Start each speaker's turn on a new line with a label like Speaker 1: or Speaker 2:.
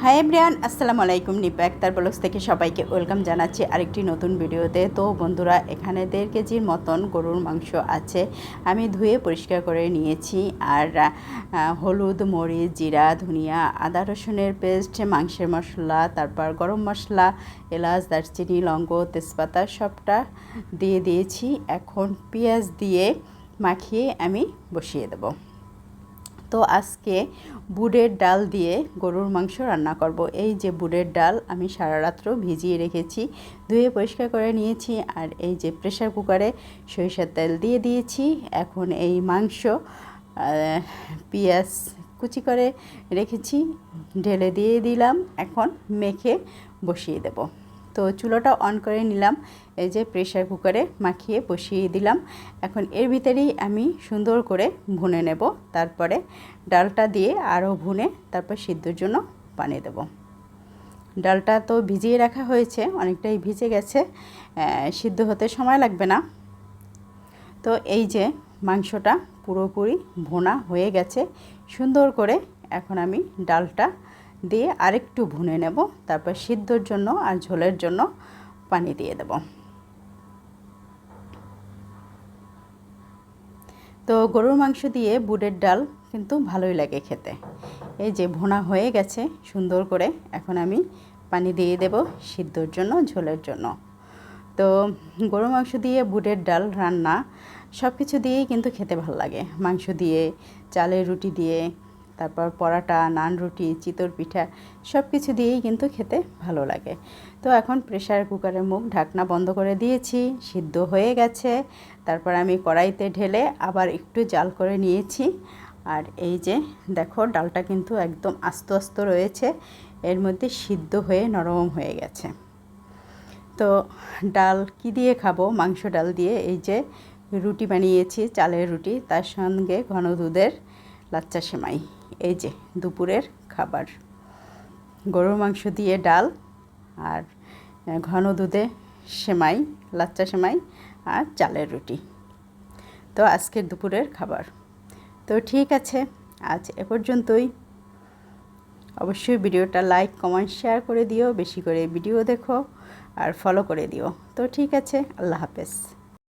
Speaker 1: Hi everyone, আসসালামু আলাইকুম। Nipa Akter blogs থেকে সবাইকে ওয়েলকাম জানাচ্ছি আরেকটি নতুন ভিডিওতে। তো বন্ধুরা, এখানে 1.5 কেজির মতন গরুর মাংস আছে। আমি ধুয়ে পরিষ্কার করে নিয়েছি। আর হলুদ, মরিচ, জিরা, ধনিয়া, আদা রসুনের পেস্ট, মাংসের মশলা, তারপর গরম মশলা, এলাচ, দারচিনি, লবঙ্গ, তেজপাতা সবটা দিয়ে দিয়েছি। এখন পেঁয়াজ দিয়ে মাখিয়ে আমি বসিয়ে দেবো। তো আজকে বুটের ডাল দিয়ে গরুর মাংস রান্না করব। এই যে বুটের ডাল আমি সারা রাত্র ভিজিয়ে রেখেছি, ধুয়ে পরিষ্কার করে নিয়েছি। আর এই যে প্রেসার কুকারে সরিষার তেল দিয়ে দিয়েছি। এখন এই মাংস পেঁয়াজ কুচি করে রেখেছি ঢেলে দিয়ে দিলাম। এখন মেখে বসিয়ে দেব। তো চুলোটা অন করে নিলাম। এই যে প্রেসার কুকারে মাখিয়ে বসিয়ে দিলাম। এখন এর ভিতরেই আমি সুন্দর করে ভুনে নেব। তারপরে ডালটা দিয়ে আরও ভুনে তারপর সিদ্ধর জন্য পানি দেব। ডালটা তো ভিজিয়ে রাখা হয়েছে, অনেকটাই ভিজে গেছে, সিদ্ধ হতে সময় লাগবে না। তো এই যে মাংসটা পুরোপুরি ভুনা হয়ে গেছে সুন্দর করে। এখন আমি ডালটা দিয়ে আরেকটু ভুনে নেব। তারপর সিদ্ধর জন্য আর ঝোলের জন্য পানি দিয়ে দেব। তো গরুর মাংস দিয়ে বুটের ডাল কিন্তু ভালোই লাগে খেতে। এই যে ভুনা হয়ে গেছে সুন্দর করে। এখন আমি পানি দিয়ে দেব সিদ্ধর জন্য, ঝোলের জন্য। তো গরুর মাংস দিয়ে বুটের ডাল রান্না সব কিছু দিয়েই কিন্তু খেতে ভালো লাগে। মাংস দিয়ে, চালের রুটি দিয়ে, তারপর পরাটা, নান রুটি, চিতর পিঠা সব কিছু দিয়েই কিন্তু খেতে ভালো লাগে। তো এখন প্রেসার কুকারের মুখ ঢাকনা বন্ধ করে দিয়েছি, সিদ্ধ হয়ে গেছে। তারপর আমি কড়াইতে ঢেলে আবার একটু জাল করে নিয়েছি। আর এই যে দেখো, ডালটা কিন্তু একদম আস্ত আস্ত রয়েছে, এর মধ্যে সিদ্ধ হয়ে নরম হয়ে গেছে। তো ডাল কি দিয়ে খাবো? মাংস ডাল দিয়ে। এই যে রুটি বানিয়েছি, চালের রুটি, তার সঙ্গে ঘন দুধের লাচ্চা সেমাই। এই যে দুপুরের খাবার, গরুর মাংস দিয়ে ডাল আর ঘন দুধে সেমাই, লাচ্চা সেমাই আর চালের রুটি। তো আজকের দুপুরের খাবার। তো ঠিক আছে, আজ এ পর্যন্তই। অবশ্যই ভিডিওটা লাইক, কমেন্ট, শেয়ার করে দিও, বেশি করে ভিডিও দেখো আর ফলো করে দিও। তো ঠিক আছে, আল্লাহ হাফেজ।